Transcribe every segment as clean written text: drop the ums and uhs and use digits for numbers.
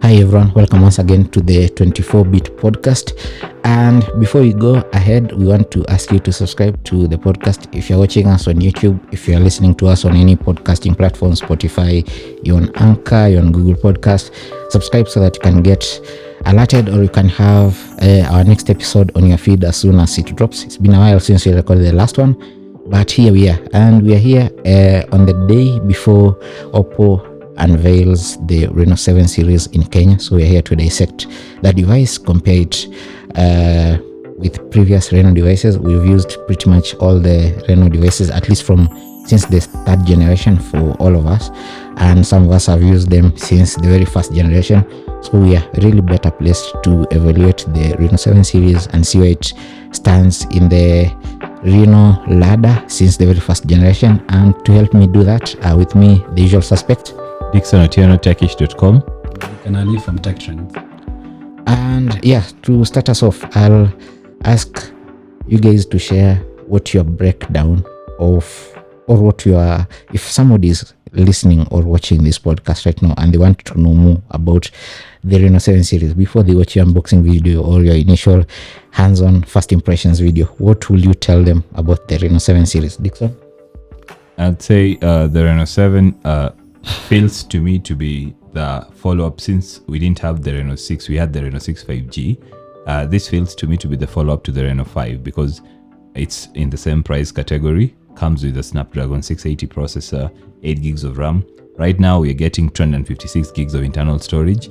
Hi everyone, welcome once again to the 24-bit podcast. And before we go ahead, we want to ask you to subscribe to the podcast. If you're watching us on YouTube, if you're listening to us on any podcasting platform, Spotify, you're on Anchor, you're on Google Podcast, subscribe so that you can get alerted or you can have our next episode on your feed as soon as it drops. It's been a while since we recorded the last one, but here we are. And we are here on the day before OPPO unveils the Reno 7 series in Kenya. So we're here to dissect that device, compare it with previous Reno devices. We've used pretty much all the Reno devices, at least since the third generation for all of us, and some of us have used them since the very first generation. So we are really better placed to evaluate the Reno 7 series and see where it stands in the Reno ladder since the very first generation. And to help me do that, with me, the usual suspect, Dixon Otieno, techish.com. And Ali from Tech Trends. And yeah, to start us off, I'll ask you guys to share what your breakdown of, or what your, if somebody is listening or watching this podcast right now and they want to know more about the Reno 7 series before they watch your unboxing video or your initial hands-on first impressions video, what will you tell them about the Reno 7 series? Dixon? I'd say the Reno 7 feels to me to be the follow-up. Since we didn't have the Reno 6, we had the Reno 6 5G. This feels to me to be the follow-up to the Reno 5 because it's in the same price category, comes with a Snapdragon 680 processor, 8 gigs of RAM. Right now we're getting 256 gigs of internal storage.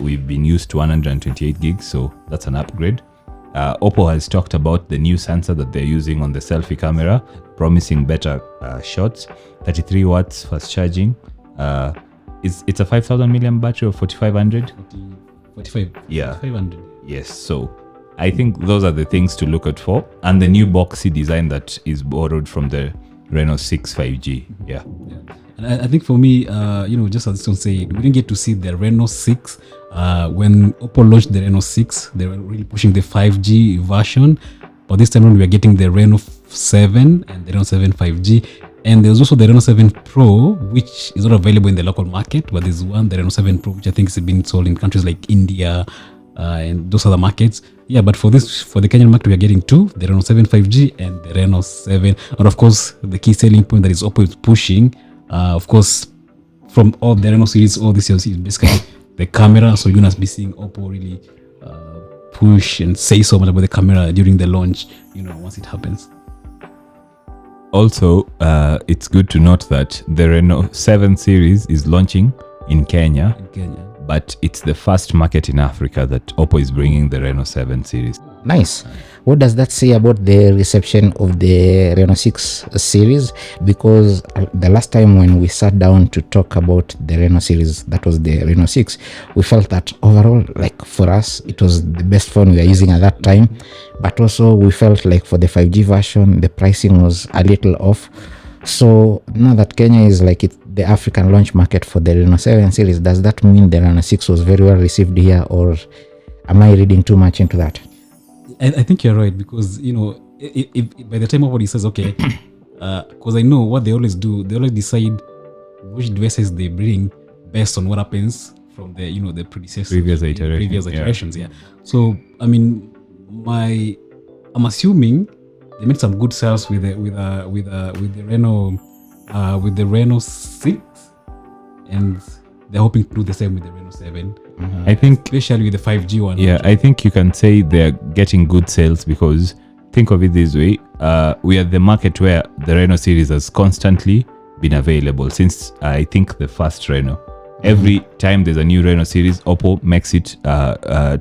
We've been used to 128 gigs, so that's an upgrade. OPPO has talked about the new sensor that they're using on the selfie camera, promising better shots, 33 watts fast charging. It's a 5,000 milliamp battery or 4,500? 45. Yeah. 500. Yes, so I think those are the things to look out for. And the new boxy design that is borrowed from the Reno 6 5G. Yeah. And I think for me, just as Stone said, we didn't get to see the Reno 6. When OPPO launched the Reno 6, they were really pushing the 5G version. But this time around, we are getting the Reno 7 and the Reno 7 5G. And there's also the Reno 7 Pro, which is not available in the local market. But there's one, the Reno 7 Pro, which I think is being sold in countries like India and those other markets. Yeah, but for the Kenyan market, we are getting two, the Reno 7 5G and the Reno 7. And of course, the key selling point that is OPPO is pushing, of course, from all the Reno series, all this year is basically the camera. So you're going to be seeing OPPO really push and say so much about the camera during the launch, once it happens. Also, it's good to note that the Reno 7 series is launching in Kenya. But it's the first market in Africa that OPPO is bringing the Reno 7 series. Nice. What does that say about the reception of the Reno 6 series? Because the last time when we sat down to talk about the Reno series, that was the Reno 6, we felt that overall, like for us, it was the best phone we were using at that time. But also we felt like for the 5G version, the pricing was a little off. So now that Kenya is like the African launch market for the Reno 7 series, does that mean the Reno 6 was very well received here, or am I reading too much into that? I think you're right, because if by the time everybody says okay, because I know what they always do, they always decide which devices they bring based on what happens from the previous iterations. Yeah. So I mean, I'm assuming they made some good sales with the Reno 6, and they're hoping to do the same with the Reno 7. I think, especially with the 5G one. Yeah, I think you can say they're getting good sales because think of it this way: we are the market where the Reno series has constantly been available since I think the first Reno. Every time there's a new Reno series, OPPO makes it a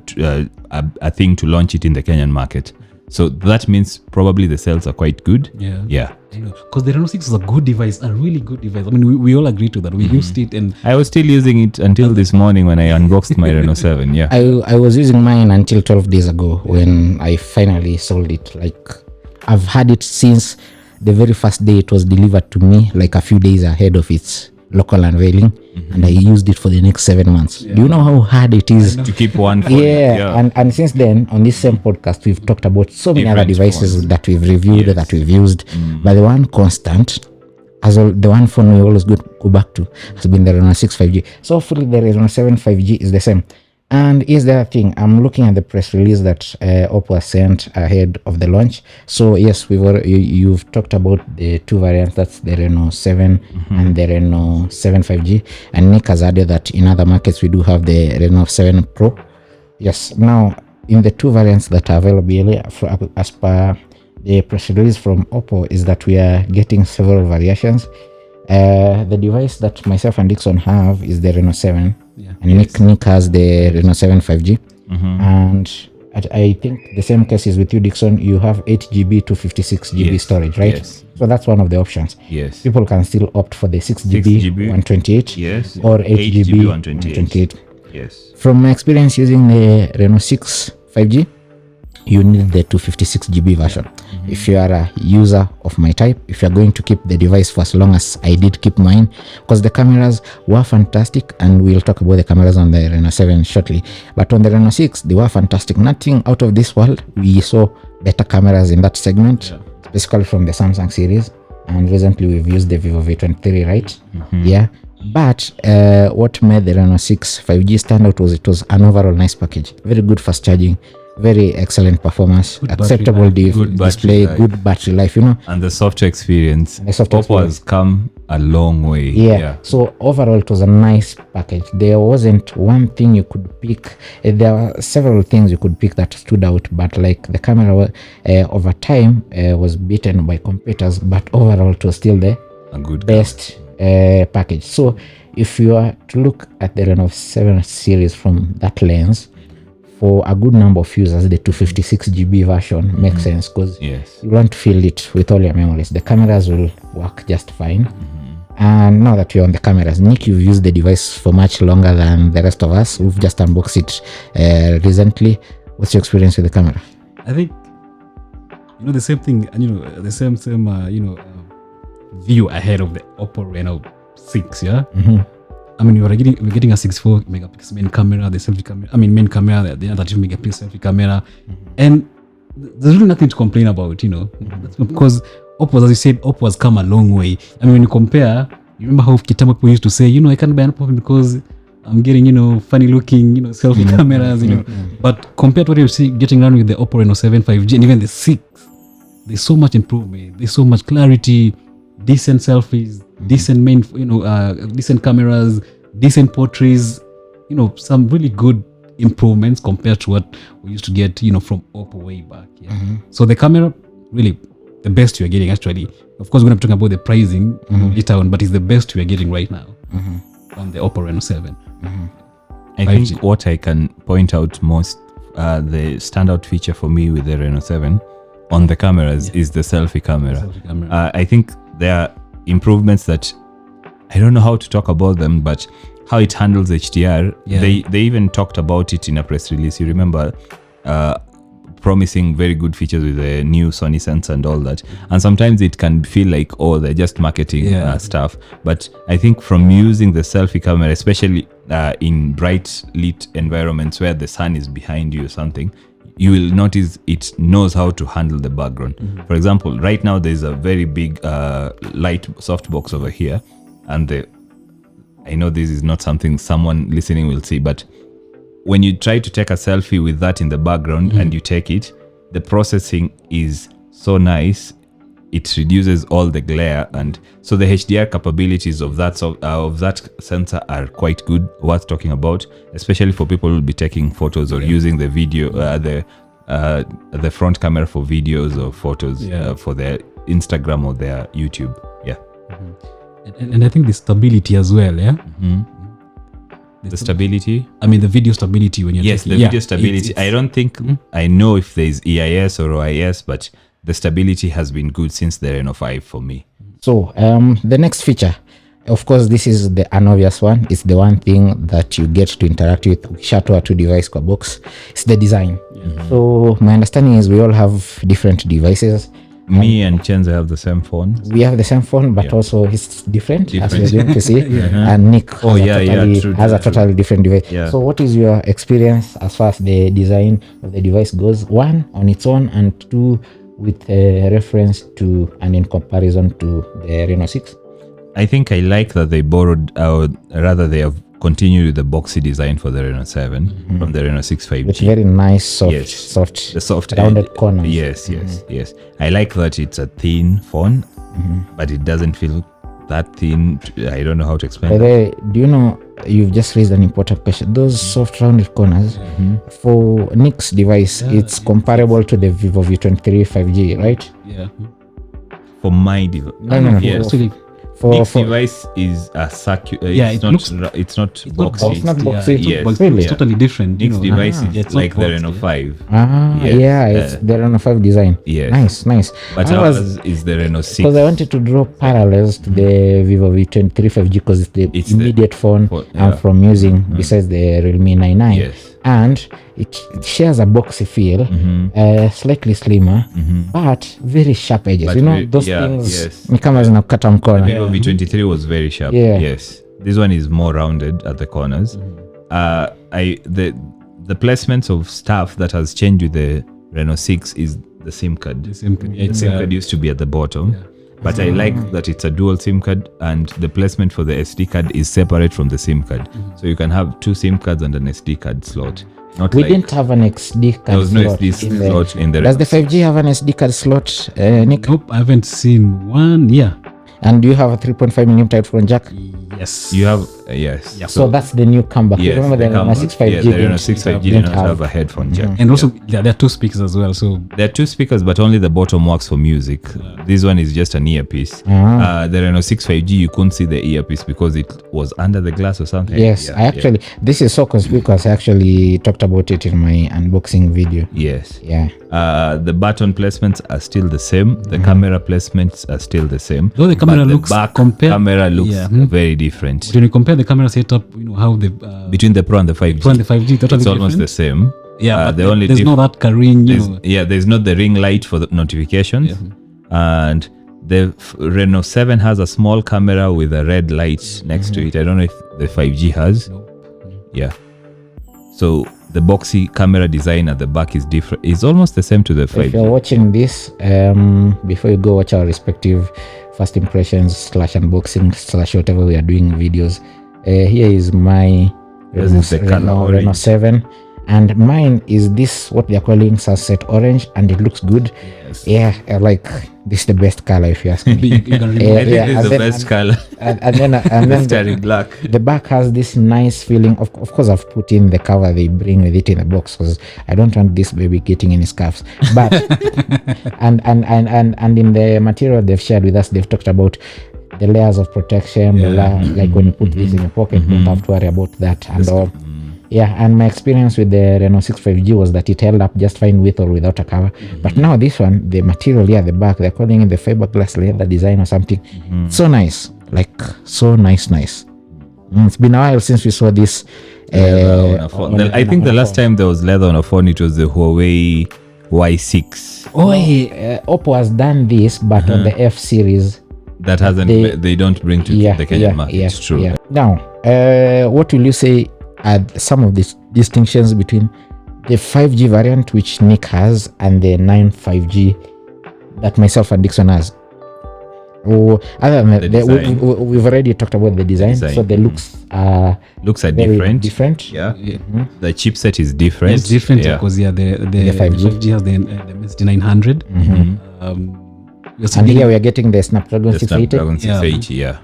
thing to launch it in the Kenyan market. So that means probably the sales are quite good. Yeah. I know, because the Reno 6 was a good device, a really good device. I mean, we all agree to that. We used it, and I was still using it until this morning when I unboxed my Reno 7. Yeah, I was using mine until 12 days ago when I finally sold it. Like, I've had it since the very first day it was delivered to me, like a few days ahead of its local unveiling, and I used it for the next 7 months. Do you know how hard it is to keep one phone? And since then, on this same podcast, we've talked about so many other devices that we've reviewed, that we've used. But the one constant the one phone we always go back to has been the Reno 6 5G. So hopefully the Reno 7 5G is the same. And here's the other thing. I'm looking at the press release that OPPO has sent ahead of the launch. So yes, you've talked about the two variants. That's the Reno 7 and the Reno 7 5G. And Nick has added that in other markets we do have the Reno 7 Pro. Yes. Now in the two variants that are available as per the press release from OPPO is that we are getting several variations. The device that myself and Dixon have is the Reno 7. Yeah. And Nick has the Reno 7 5G. And I think the same case is with you, Dixon. You have 8GB to 56GB storage, right? Yes. So that's one of the options. Yes. People can still opt for the 6GB 128 Yes. or 8GB 128. Yes. From my experience using the Reno 6 5G, you need the 256GB version. If you are a user of my type, if you're going to keep the device for as long as I did keep mine, because the cameras were fantastic, and we'll talk about the cameras on the Reno 7 shortly. But on the Reno 6, they were fantastic. Nothing out of this world. We saw better cameras in that segment, basically from the Samsung series. And recently we've used the Vivo V23, right? Yeah. But what made the Reno 6 5G stand out was it was an overall nice package. Very good fast charging, very excellent performance, Good acceptable display, good battery life, And the software experience. OPPO has come a long way. Yeah. So overall, it was a nice package. There wasn't one thing you could pick. There were several things you could pick that stood out, but like the camera over time was beaten by competitors, but overall it was still the best package. So if you are to look at the Reno 7 series from that lens, for a good number of users, the 256GB version makes sense, because you won't feel it with all your memories. The cameras will work just fine. And now that you're on the cameras, Nick, you've used the device for much longer than the rest of us. We've just unboxed it recently. What's your experience with the camera? I think the same thing, and the same view ahead of the OPPO Reno 6. Yeah. I mean, we're getting a 64 megapixel main camera, the selfie camera. I mean, main camera, the 32 megapixel selfie camera, and there's really nothing to complain about. That's because OPPO, as you said, OPPO has come a long way. I mean, when you compare, you remember how Kitambo people used to say, I can't buy an OPPO because I'm getting, funny looking, selfie cameras, But compared to what you're getting around with the OPPO Reno 7 5G and even the 6, there's so much improvement. There's so much clarity, decent selfies, decent decent cameras, decent portraits, some really good improvements compared to what we used to get, from OPPO way back. So the camera, really the best you're getting actually. Of course, we're going to be talking about the pricing later on, but it's the best we're getting right now on the OPPO Reno 7. I think what I can point out most, the standout feature for me with the Reno 7 on the cameras is the selfie camera. I think there are improvements that I don't know how to talk about them, but how it handles HDR, they even talked about it in a press release. You remember promising very good features with the new Sony sensor and all that. And sometimes it can feel like, they're just marketing stuff. But I think from using the selfie camera, especially in bright lit environments where the sun is behind you or something, you will notice it knows how to handle the background. For example, right now there's a very big light softbox over here, and I know this is not something someone listening will see, but when you try to take a selfie with that in the background and you take it, the processing is so nice. It reduces all the glare, and so the HDR capabilities of that sensor are quite good, worth talking about, especially for people who will be taking photos or using the video, the front camera for videos or photos for their Instagram or their YouTube. And I think the stability as well. The stability. I mean, the video stability when you're taking, the video stability. I don't think I know if there's EIS or OIS, but the stability has been good since the Reno 5 for me. So the next feature, of course, this is the unobvious one. It's the one thing that you get to interact with ukishatoa to device kwa box. It's the design. So my understanding is we all have different devices. Me and Chenza have the same phone. We have the same phone, but also it's different. As we're going to see. And Nick has a totally different device. So what is your experience as far as the design of the device goes? One, on its own, and two, with a reference to and in comparison to the Reno 6? I think I like that they borrowed, rather they have continued with the boxy design for the Reno 7 from the Reno 6 5G. With very nice, soft, Yes. The soft rounded corners. Yes, yes. I like that it's a thin phone, but it doesn't feel that thin. I don't know how to explain By the that. way, do you know, you've just raised an important question. Those soft rounded corners, for Nick's device, it's comparable to the Vivo V23 5G, right? Yeah. For my device. No. Yes. Actually, Nick's device is a circular. Yeah, it's it not. looks- It's not it's not boxy. It's not Yeah, boxy. it's not Yes. boxy. Really? It's totally different. Nick's device Yeah, is it's not like the boxy, Reno yeah. 5. Ah, Yes, yeah, it's the Reno 5 design. Yes. Nice. But I was, ours is the Reno 6. because I wanted to draw parallels to the Vivo V23 5G because it's the It's the- immediate phone for- I'm yeah. from using besides the Realme 99. Yes. And it shares a boxy feel, slightly slimmer, but very sharp edges. But you know, very- those yeah, things yes. ni kama zinakata mkono. Vivo V23 was very sharp. Yeah. Yes. This one is more rounded at the corners. The placements of stuff that has changed with the Reno 6 is the SIM card. The SIM card. Yeah, The it's, SIM card used to be at the bottom. But I like that it's a dual SIM card and the placement for the SD card is separate from the SIM card. So you can have two SIM cards and an SD card slot. Not We like didn't have an SD card there was no slot. SD in the- slot in the Does the Reno 6. 5G have an SD card slot, Nick? Nope, I haven't seen one. Yeah. And do you have a 3.5mm headphone jack? Yes. You have yes. So that's the new comeback. Yes, Remember the Reno comeback. 6 5G Yeah, the Reno didn't- 6 5G didn't did not have a headphone jack. And also, there are two speakers as well. So There are two speakers, but only the bottom works for music. This one is just an earpiece. The Reno 6 5G, you couldn't see the earpiece because it was under the glass or something. Yes, Yeah, I actually, this is so conspicuous. I actually talked about it in my unboxing video. Yes. Yeah. The button placements are still the same. The camera placements are still the same. Though the camera but looks the back compared- camera looks Yeah. very different. when you compare the camera setup, how the Between the Pro and the 5G, Pro and the 5G, totally it's almost different. the same. Yeah, but the only there's not that carrying, there's not the ring light for the notifications. And the Reno 7 has a small camera with a red light next to it. I don't know if the 5G has. Yeah. So the boxy camera design at the back is different. It's almost the same to the If you're 5G. watching this, before you go watch our respective first impressions / unboxing / whatever we are doing videos, here is my This is the color Reno orange. 7. And mine is this, what they're calling sunset orange, and it looks good. Yeah, like this is the best color if you ask me. you can really I think yeah, this is and the then- best color. and then Starry black. the back has this nice feeling. Of course, I've put in the cover they bring with it in the box because I don't want this baby getting any scuffs. But and in the material they've shared with us, they've talked about the layers of protection. Blah, blah. Like when you put this in your pocket, you don't have to worry about that and all. Yeah, and my experience with the Reno 6 5G was that it held up just fine with or without a cover. But now this one, the material here at the back, they're calling it the fiberglass leather design or something. So nice, like so nice. It's been a while since we saw this. On a phone. I think the last time there was leather on a phone, it was the Huawei Y6. Oh, hey, Oppo has done this, but on the F series. That hasn't. They don't bring to the Kenyan market. It's true. Yeah. Now, what will you say are some of the distinctions between the 5G variant which Nick has and the 9 5G that myself and Dixon has? Or other than The that, design. we've already talked about the design. So the looks are Looks are very different. different. Yeah. The chipset is different. It's different Yeah. because the 5G. 5G has the MSD 900. We're still And getting- here we are getting the Snapdragon The 680. Snapdragon 680. Yeah.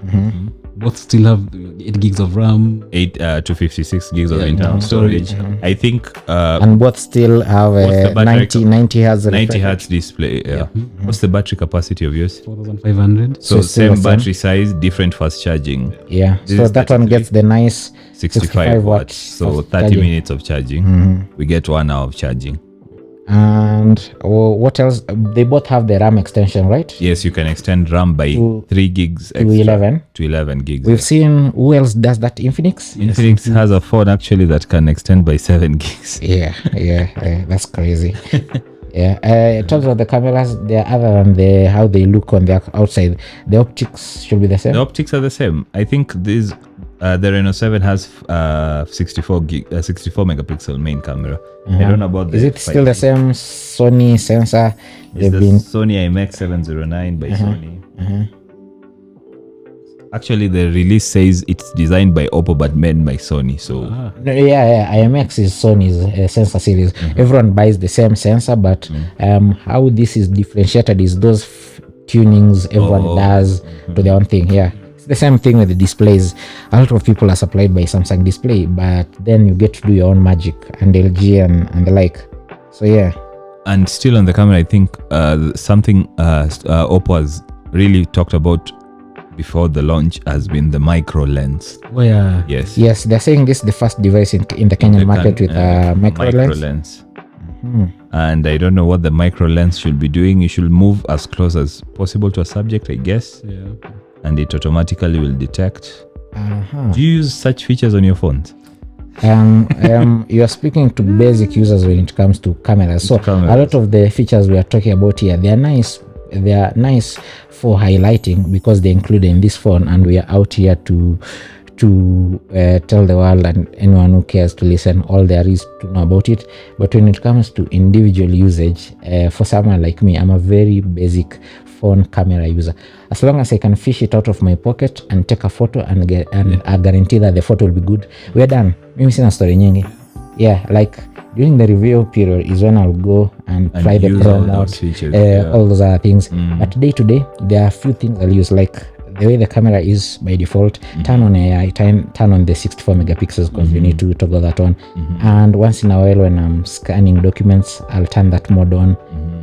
both still have 8 gigs of RAM. 8 to 56 gigs of Yeah, internal storage. I think And both still have What's the a battery 90 hertz 90 refresh rate. hertz display. Yeah. What's the battery capacity of yours? 4500. So it's still same the same. battery size, different fast charging. Yeah, This so is that one 33. gets the nice 65 watts. So 30 charging. minutes of charging. We get 1 hour of charging. And what else? They both have the RAM extension, right? Yes, you can extend RAM by To- 3 gigs To extra 11. to 11 gigs. We've seen who else does that. Infinix. Infinix has a phone actually that can extend by 7 gigs. Yeah, that's crazy. Yeah, in terms of the cameras, they're other than how they look on the outside. The optics should be the same. The optics are the same. I think this the Reno 7 has 64 megapixel main camera. I don't know about the Is it still the 5G. same Sony sensor? It's the Sony IMX 709 by Sony. Actually, the release says it's designed by OPPO but made by Sony. So No, yeah, IMX is Sony's sensor series. Everyone buys the same sensor, but how this is differentiated is those tunings everyone does to their own thing. Yeah, it's the same thing with the displays. A lot of people are supplied by Samsung Display, but then you get to do your own magic, and LG and the like. So yeah. and still on the camera, I think something OPPO has really talked about before the launch has been the micro lens. Oh, yeah. Yes. They're saying this is the first device in the Kenyan market with a micro lens. And I don't know what the micro lens should be doing. You should move as close as possible to a subject, I guess, Yeah. and it automatically will detect. Do you use such features on your phones? You are speaking to basic users when it comes to cameras. So a lot of the features we are talking about here, they are nice. They are nice for highlighting because they include in this phone, and we are out here to tell the world and anyone who cares to listen all there is to know about it. But when it comes to individual usage, for someone like me, I'm a very basic phone camera user. As long as I can fish it out of my pocket and take a photo and I guarantee that the photo will be good, we're done. Mimi sina story nyingi. Yeah, like during the review period is when I'll go and try the use pro all mode, those features, all those other things. But day to day, there are a few things I'll use, like the way the camera is by default. Turn on AI, turn on the 64 megapixels because you need to toggle that on. And once in a while when I'm scanning documents, I'll turn that mode on,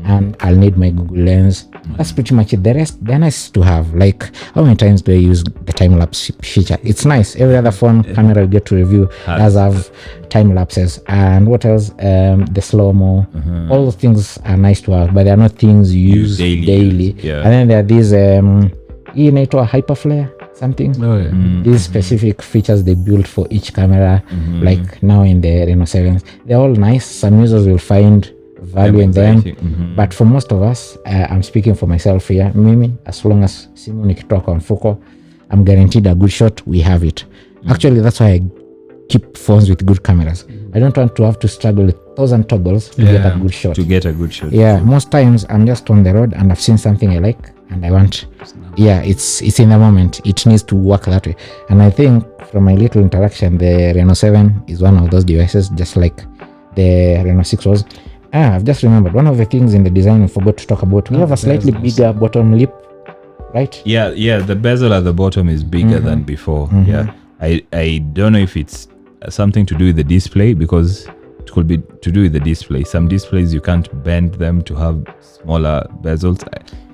and I'll need my Google Lens. That's pretty much it. The rest, they're nice to have. Like, how many times do I use the time lapse feature? It's nice. Every other phone camera you get to review does have time lapses. And what else? The slow-mo. All those things are nice to have, but they're not things you use daily. Yeah. And then there are these inaitwa hyperflare something. Oh, yeah. These specific features they built for each camera, like now in the Reno 7s. They're all nice. Some users will find value in them, but for most of us, I'm speaking for myself here, mimi, as long as simu nikitoka kwa mfuko, I'm guaranteed a good shot. We have it. Actually, that's why I keep phones with good cameras. I don't want to have to struggle with 1,000 toggles to get a good shot. To get a good shot. Yeah, most times I'm just on the road and I've seen something I like and I want. Yeah, it's in the moment. It needs to work that way. And I think from my little interaction, the Reno 7 is one of those devices, just like the Reno 6 was. I've just remembered one of the things in the design we forgot to talk about. We have a slightly bigger bottom lip, right? Yeah. The bezel at the bottom is bigger than before. Yeah. I don't know if it's something to do with the display, because it could be to do with the display. Some displays you can't bend them to have smaller bezels.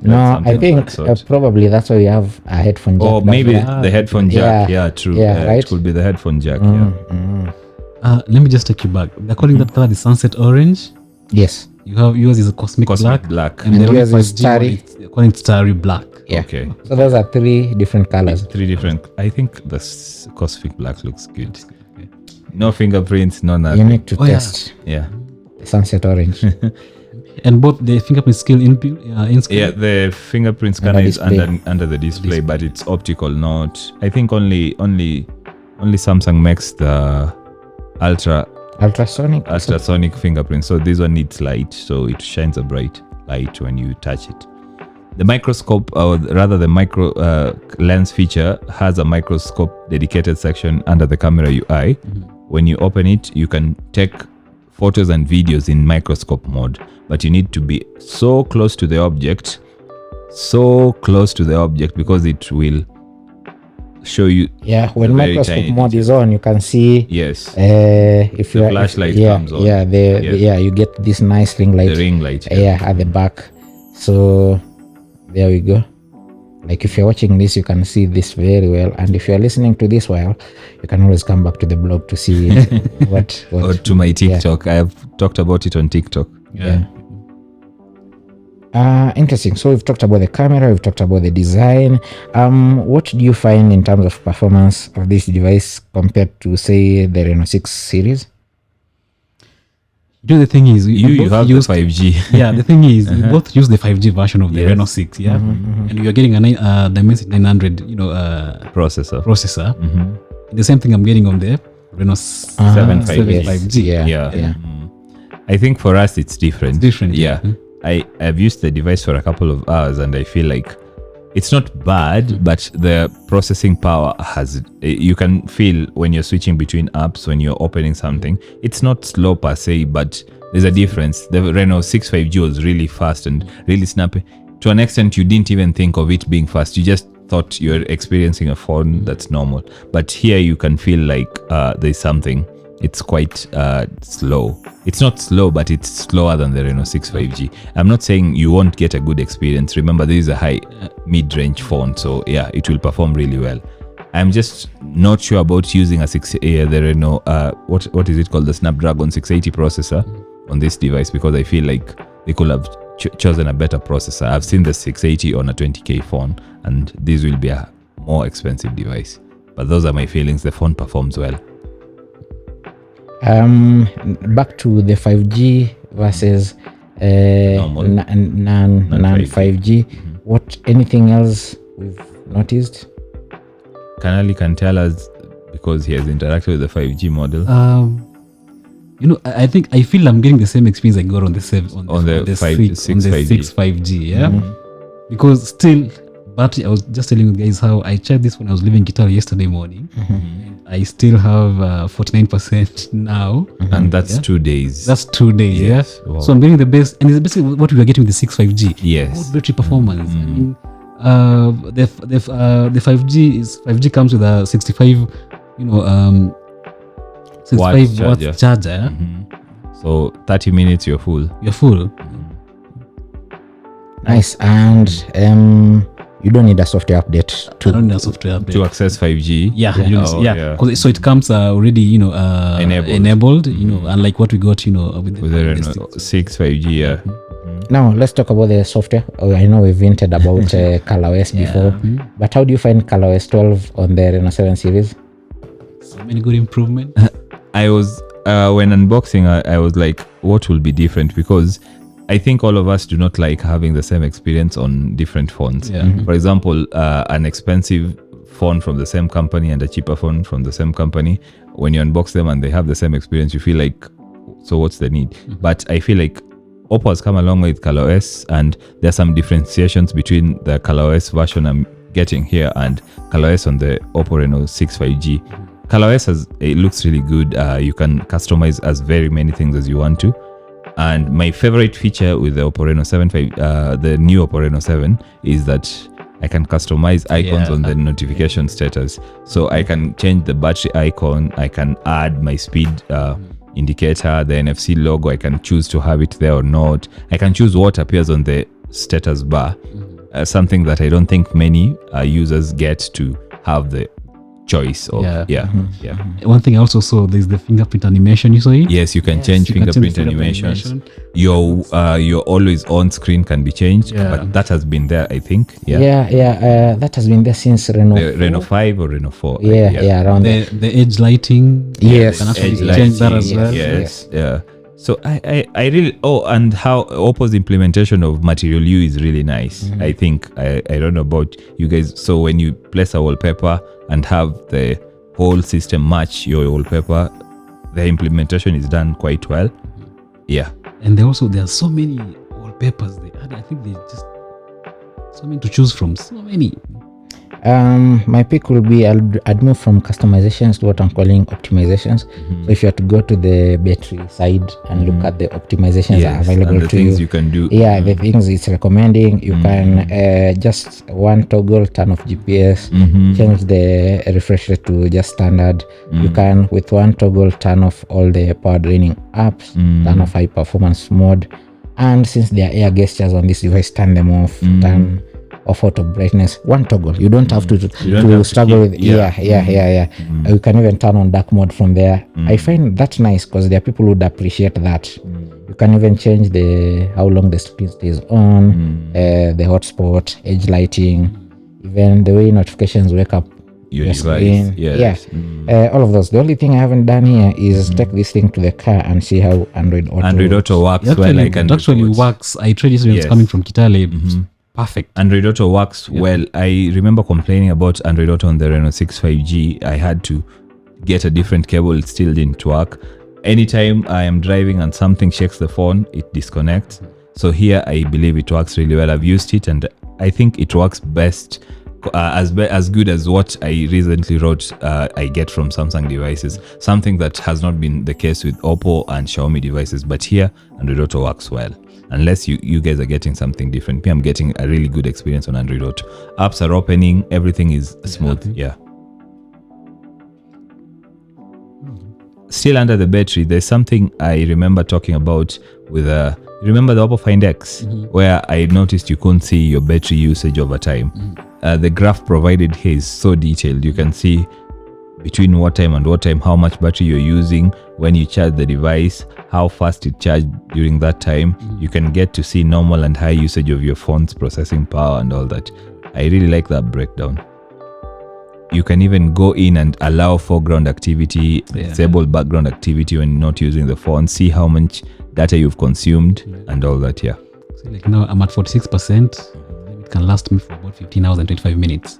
No, I think probably that's why we have a headphone jack. Or maybe the headphone jack. Yeah, true. Yeah, right? It could be the headphone jack. Let me just take you back. They're calling that color the sunset orange. Yes. You have yours is a cosmic black. And the yours is 5G starry. they're calling it starry black. Yeah. Okay. So those are three different colors. Three different. I think the cosmic black looks good. No fingerprints, no nothing. You need to test Yeah. the sunset orange. And both the fingerprint skill in scale. Yeah, the fingerprint scanner is display. under the display, but it's optical, not. I think only Samsung makes the ultrasonic fingerprint. So this one needs light, so it shines a bright light when you touch it. The microscope, or rather the micro lens feature, has a microscope dedicated section under the camera UI. When you open it, you can take photos and videos in microscope mode, but you need to be so close to the object because it will show you. Yeah, when very microscope tiny mode is on, you can see. Yes. If The flashlight comes on. Yeah, you get this nice ring light. The ring light. At the back. So there we go. Like if you're watching this, you can see this very well, and if you're listening to this while, you can always come back to the blog to see what Or to my TikTok. I have talked about it on TikTok. Yeah. Interesting. So we've talked about the camera, we've talked about the design. What do you find in terms of performance of this device compared to, say, the Reno 6 series? The thing is, You have the 5G. Yeah, the thing is, we both use the 5G version of the Reno 6, yeah, and you're getting a Dimensity 900, processor. The same thing I'm getting on the Reno 7 5G. Yeah. I think for us it's different. It's different. Yeah. I've used the device for a couple of hours and I feel like it's not bad, but the processing power you can feel when you're switching between apps, when you're opening something. It's not slow per se, but there's a difference. The Reno 6 5G was really fast and really snappy. To an extent, you didn't even think of it being fast. You just thought you're experiencing a phone that's normal. But here you can feel like there's something. It's quite slow. It's not slow, but it's slower than the Reno 6 5G. I'm not saying you won't get a good experience. Remember, this is a high mid-range phone, so yeah, it will perform really well. I'm just not sure about using the Reno, what is it called, the Snapdragon 680 processor on this device, because I feel like they could have chosen a better processor. I've seen the 680 on a 20k phone, and this will be a more expensive device. But those are my feelings. The phone performs well. Back to the 5G versus non 5G. Anything else we've noticed? Kanali can tell us, because he has interacted with the 5G model. I feel I'm getting the same experience I got on the 6 5G. Yeah, because still, battery. I was just telling you guys how I checked this when I was leaving Kitale yesterday morning. I still have 49% now, and that's 2 days. That's 2 days. Yes. Yeah. Wow. So I'm getting the best, and it's basically what we were getting with the 6 5G. Yes. Good battery performance. I mean, the 5G comes with a 65, 65 watt charger. So 30 minutes you're full. Nice. And you don't need a software update to access 5G. So it comes already enabled, unlike what we got with the Reno 6 5G. Now let's talk about the software. I know we've hinted about ColorOS before, but how do you find ColorOS 12 on the Reno 7 series? So many good improvements. I was when unboxing, I was like, what will be different? Because I think all of us do not like having the same experience on different phones. For example, an expensive phone from the same company and a cheaper phone from the same company, when you unbox them and they have the same experience, you feel like, so what's the need? But I feel like OPPO has come along with ColorOS, and there are some differentiations between the ColorOS version I'm getting here and ColorOS on the OPPO Reno 6 5G. ColorOS it looks really good. You can customize as very many things as you want to. And my favorite feature with the OPPO Reno 7, the new OPPO Reno 7, is that I can customize icons on the notification status. So I can change the battery icon. I can add my speed indicator, the NFC logo. I can choose to have it there or not. I can choose what appears on the status bar. Something that I don't think many users get to have the choice of. One thing I also saw, there's the fingerprint animation. You saw it? Yes, you can change fingerprint animation. Your always on screen can be changed, but that has been there, I think. That has been there since Reno 5 or Reno 4. Around the edge lighting. Yes, you can actually edge change that lighting, as well. So I really and how OPPO's implementation of Material U is really nice. I think I don't know about you guys. So when you place a wallpaper and have the whole system match your wallpaper, the implementation is done quite well. And there are so many wallpapers they add. I think they just so many to choose from. So many. My pick will be I'd move from customizations to what I'm calling optimizations. So if you have to go to the battery side and look at the optimizations that are available and the to things you can do. The things it's recommending, you can just one toggle turn off GPS, change the refresh rate to just standard. You can with one toggle turn off all the power draining apps, turn off high performance mode, and since there are air gestures on this device, turn them off, turn off auto brightness. One toggle. You don't have to struggle with you can even turn on dark mode from there. I find that nice because there are people who would appreciate that. You can even change how long the screen stays on, the hotspot, edge lighting, even the way notifications wake up your device. Screen. All of those. The only thing I haven't done here is take this thing to the car and see how Android Auto works. It actually works. I tried this when it's coming from Kitale. Perfect. Android Auto works well. I remember complaining about Android Auto on the Reno 6 5G. I had to get a different cable. It still didn't work. Anytime I am driving and something shakes the phone, it disconnects. So here I believe it works really well. I've used it and I think it works best, as good as what I recently wrote I get from Samsung devices, something that has not been the case with Oppo and Xiaomi devices, but here Android Auto works well. Unless you guys are getting something different. Me, I'm getting a really good experience on Android Auto. Apps are opening, everything is smooth. Yeah. Still under the battery, there's something I remember talking about with remember the Oppo Find X, where I noticed you couldn't see your battery usage over time. The graph provided here is so detailed. You can see between what time and what time, how much battery you're using, when you charge the device, how fast it charged during that time. You can get to see normal and high usage of your phone's processing power and all that. I really like that breakdown. You can even go in and allow foreground activity, disable background activity when not using the phone, see how much data you've consumed and all that. Yeah. So like now I'm at 46%. It can last me for about 15 hours and 25 minutes.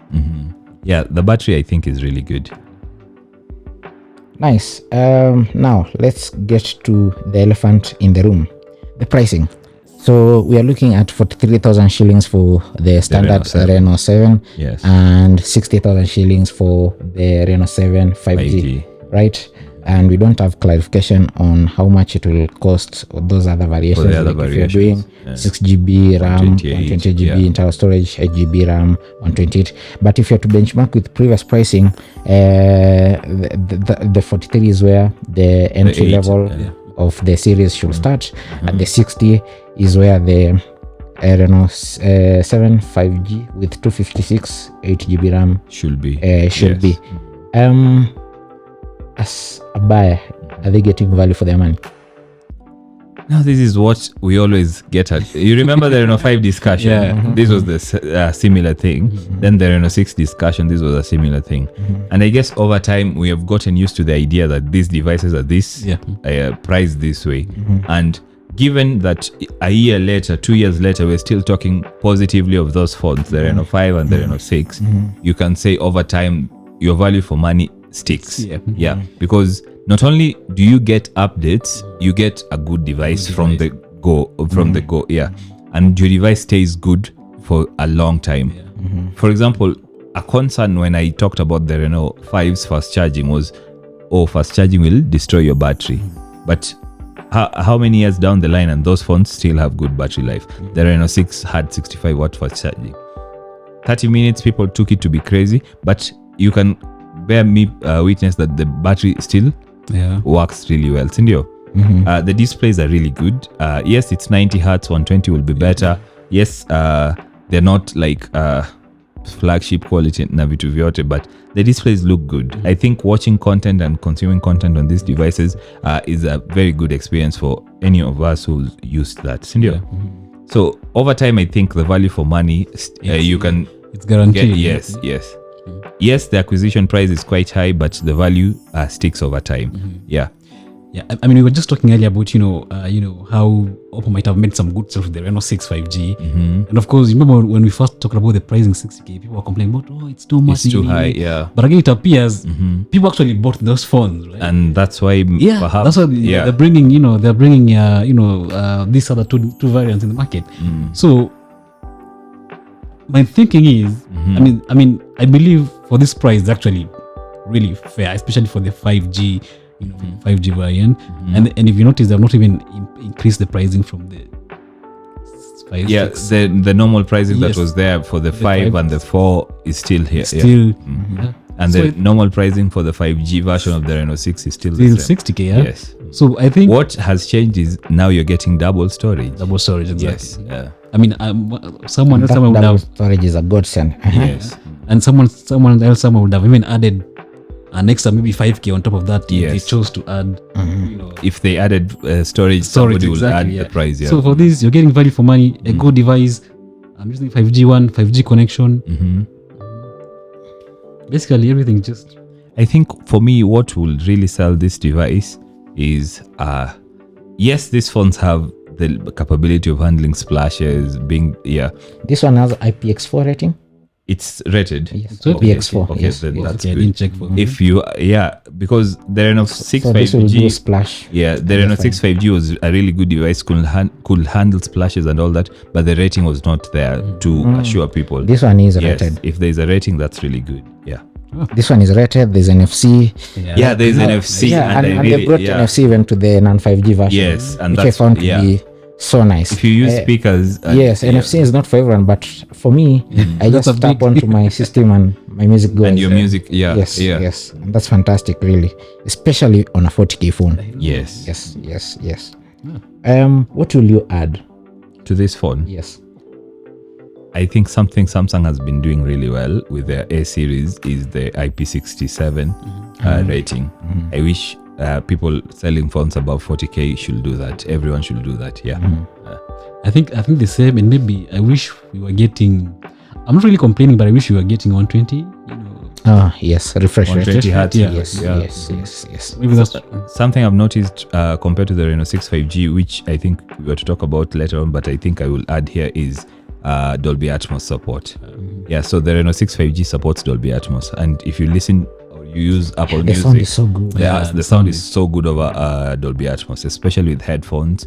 Yeah, the battery I think is really good. Nice. Now let's get to the elephant in the room, the pricing. So we are looking at 43,000 shillings for the standard Reno 7, Yes. and 60,000 shillings for the Reno 7 5G, right? And we don't have clarification on how much it will cost those other variations. For the other like if you're doing variations, 6 GB RAM, 128, 128 GB internal storage, 8 GB RAM, 128. But if you're to benchmark with previous pricing, the 43 is where the entry level of the series should start, and the 60 is where the Reno 7 5G with 256 8 GB RAM should be. be. As a buyer, are they getting value for their money? Now this is what we always get at. You remember the Reno 5 discussion? This was the similar thing. Then the Reno 6 discussion, this was a similar thing. And I guess over time we have gotten used to the idea that these devices are this priced this way. And given that a year later, 2 years later, we're still talking positively of those phones, the Reno 5 and the Reno 6, you can say over time your value for money sticks. Because not only do you get updates, you get a good device from the go, and your device stays good for a long time. For example, a concern when I talked about the Reno 5's fast charging was, fast charging will destroy your battery. But how many years down the line and those phones still have good battery life? The Reno 6 had 65 watt fast charging. 30 minutes, people took it to be crazy, but you can bear me witness that the battery still works really well. Sindio? The displays are really good. Yes, it's 90 hertz, 120 will be better. Yes, they're not like flagship quality na vitu vyote, but the displays look good. I think watching content and consuming content on these devices is a very good experience for any of us who's used that. Sindio? So over time, I think the value for money, you can it's guaranteed. Yes, the acquisition price is quite high, but the value sticks over time. Yeah. I mean, we were just talking earlier about how Oppo might have made some good stuff with the Reno 6 5G, and of course, remember when we first talked about the pricing 60K, people were complaining about it's too much, it's too high. Yeah, but again, it appears people actually bought those phones, right? And that's why perhaps that's why they're bringing these other two variants in the market. So my thinking is, I believe for this price it's actually really fair, especially for the 5G. 5G variant, and if you notice, they've not even increased the pricing from the 5. Yeah, the normal pricing that was there for the 5 and the 4 is still here. And so the normal pricing for the 5G version of the Reno 6 is still the same. 60K. Yeah? Yes. So I think what has changed is now you're getting double storage. Double storage, exactly. Yes. Yeah. I mean, someone would have storage is a godsend. Yes. And someone else would have even added an extra maybe 5K on top of that if they chose to add. If they added storage, somebody will add the price. Yeah. So for this, you're getting value for money, a good device. I'm using 5G connection. Basically, everything just. I think for me, what will really sell this device is, yes, these phones have the capability of handling splashes. This one has IPX4 rating. It's rated. Yes. So PX4. Okay, yes, then yes. that's Okay, I good. didn't check for If you, because the Reno 6 So this will do 5G, splash. yeah, the Reno 6 5G was a really good device, could handle splashes and all that, but the rating was not there to assure people. This one is Yes, rated. if there's a rating, that's really good. Yeah. This one is rated. There's NFC. Yeah, there's NFC. Yeah, and I they really, brought yeah. NFC even to the non-5G version. Yes, and which I that's, found to yeah. be so nice. If you use speakers. Yes, yeah, NFC is not for everyone, but for me, I That's just a tap big- onto my system and my music goes. and your music, yeah. Yes, yeah. yes, and that's fantastic, really, especially on a 40K phone. Yes. Yes. What will you add? To this phone, Yes. I think something Samsung has been doing really well with their A series is the IP67 rating. I wish people selling phones above 40K should do that. Everyone should do that. Yeah. I think the same, and maybe I wish we were getting. I'm not really complaining, but I wish we were getting 120. You know, Oh, yes, refresh rate. 120 hertz. Yeah. Yes. maybe that's Something I've noticed compared to the Reno 6 5G, which I think we were to talk about later on, but I think I will add here is Dolby Atmos support. Yeah, so the Reno 6 5G supports Dolby Atmos, and if you listen or you use Apple The Music, sound is so good. the sound is so good over Dolby Atmos, especially with headphones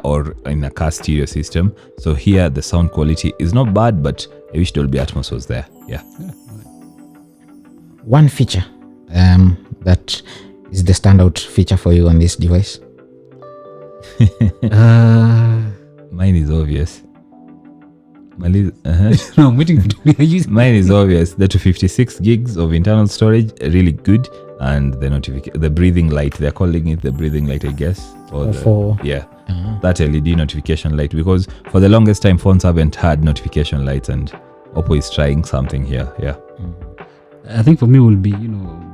or in a car stereo system. So here the sound quality is not bad, but I wish Dolby Atmos was there. Yeah. One feature that is the standout feature for you on this device. Mine is obvious. no, I'm waiting for Mine is obvious. The 256 gigs of internal storage, really good, and the breathing light. They're calling it the breathing light, I guess. Or that LED notification light, because for the longest time phones haven't had notification lights, and OPPO is trying something here. Yeah. I think for me will be,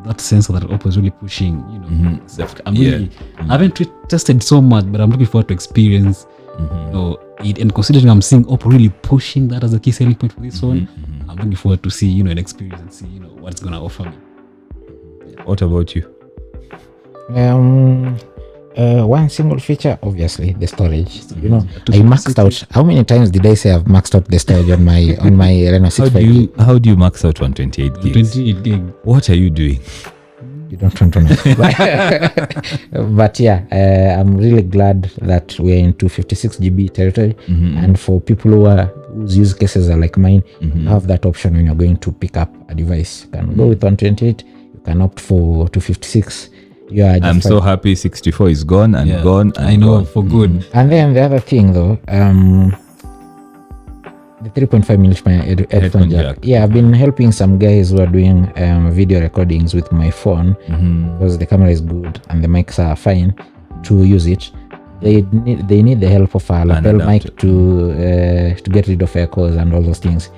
that sensor that OPPO is really pushing, I'm really, I haven't tested so much, but I'm looking forward to experience, it, and considering I'm seeing OPPO really pushing that as a key selling point for this phone, I'm looking forward to see, an experience and see, what it's going to offer me. What about you? One single feature, obviously, the storage. I maxed out. How many times did I say I've maxed out the storage on my Reno 6 5G? How do you max out 128 gigs? 28 gig. What are you doing? You don't want to know. But yeah, I'm really glad that we're into 56 GB territory. And for people whose use cases are like mine, you have that option when you're going to pick up a device. You can go with 128, you can opt for 256. I'm so happy 64 is gone and gone. And I know, gone. for good. And then the other thing though, the 3.5mm headphone jack. Yeah, I've been helping some guys who are doing video recordings with my phone because the camera is good and the mics are fine to use it. They need the help of a lapel mic to get rid of echoes and all those things.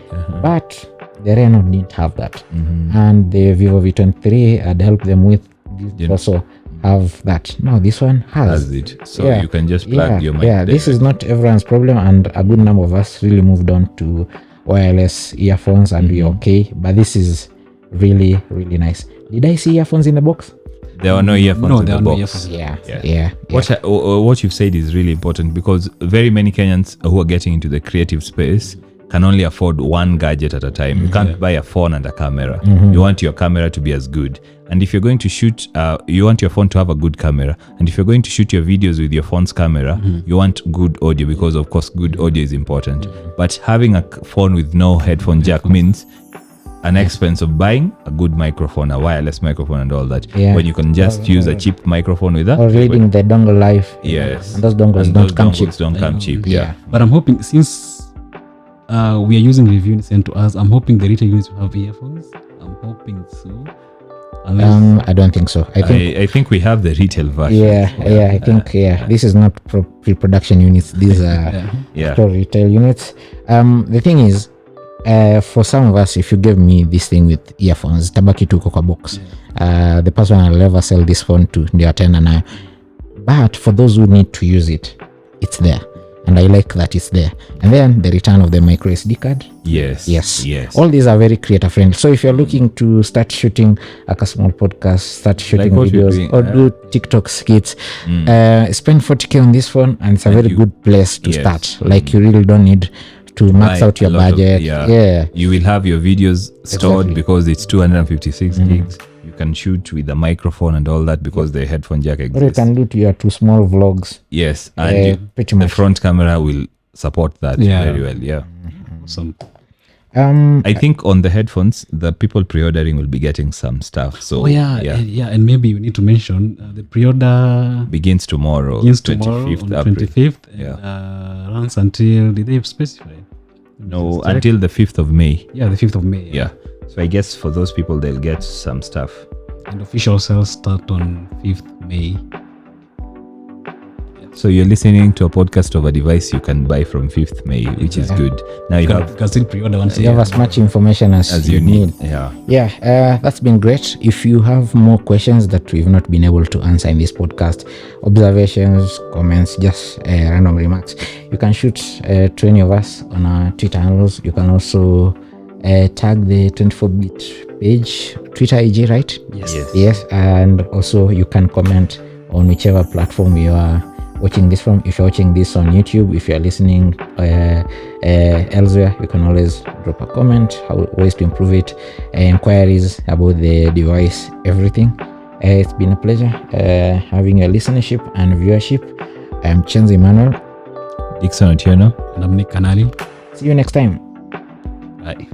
But the Reno didn't have that. And the Vivo V23 had helped them with this also have that. No, this one has it. So you can just plug your mic. Yeah, this is not everyone's problem, and a good number of us really moved on to wireless earphones and we're okay. But this is really, really nice. Did I see earphones in the box? There were no earphones in the box. Yeah. What you've said is really important, because very many Kenyans who are getting into the creative space can only afford one gadget at a time. You can't buy a phone and a camera. You want your camera to be as good. And if you're going to shoot, you want your phone to have a good camera. And if you're going to shoot your videos with your phone's camera, you want good audio, because of course good audio is important. But having a phone with no headphone jack means an expense of buying a good microphone, a wireless microphone and all that, when you can just use a cheap microphone with that. Or reading the dongle live. Yes. And those dongles don't come cheap. Don't come cheap. Yeah. But I'm hoping, since we are using review units sent to us, I'm hoping the retail units will have earphones. I'm hoping so. I don't think so. I think we have the retail version. I think this is not pre-production units. These are retail units. The thing is, for some of us, if you gave me this thing with earphones, tabaki tu kwa box. The person I'll ever sell this phone to, ndio atenda nayo. But for those who need to use it, it's there. And I like that it's there. And then the return of the micro SD card. Yes. All these are very creator friendly. So if you're looking to start shooting a small podcast, start shooting videos, or do TikTok skits, spend 40K on this phone, and it's a very good place to start. Like you really don't need to max buy out your a lot of- budget. Yeah. You will have your videos stored Exactly. because it's 256 gigs. You can shoot with a microphone and all that because the headphone jack What you exists. can do to your 2 small vlogs. Yes, and Pretty the much. front camera will support that Yeah. very well. Yeah. Awesome. I think on the headphones, the people pre-ordering will be getting some stuff. So Oh yeah, and maybe we need to mention the pre-order begins tomorrow, begins tomorrow 25th on April. 25th and Yeah. runs until, did they specify? No, Just check. until the 5th of May. Yeah, the 5th of May. Yeah. So I guess for those people, they'll get some stuff. And official sales start on 5th May. So you're listening to a podcast of a device you can buy from 5th May, which is good. Now you You have can still pre-order once You have as much information as you you need. Yeah. Yeah, that's been great. If you have more questions that we've not been able to answer in this podcast, observations, comments, just random remarks, you can shoot to any of us on our Twitter handles. You can also tag the 24-bit page, Twitter IG, right? Yes. Yes, and also you can comment on whichever platform you are watching this from. If you're watching this on YouTube, if you're listening elsewhere, you can always drop a comment, ways to improve it, inquiries about the device, everything. It's been a pleasure having your listenership and viewership. I'm Chenzi Emmanuel. Dixon Otieno. And I'm Nick Kanali. See you next time. Bye.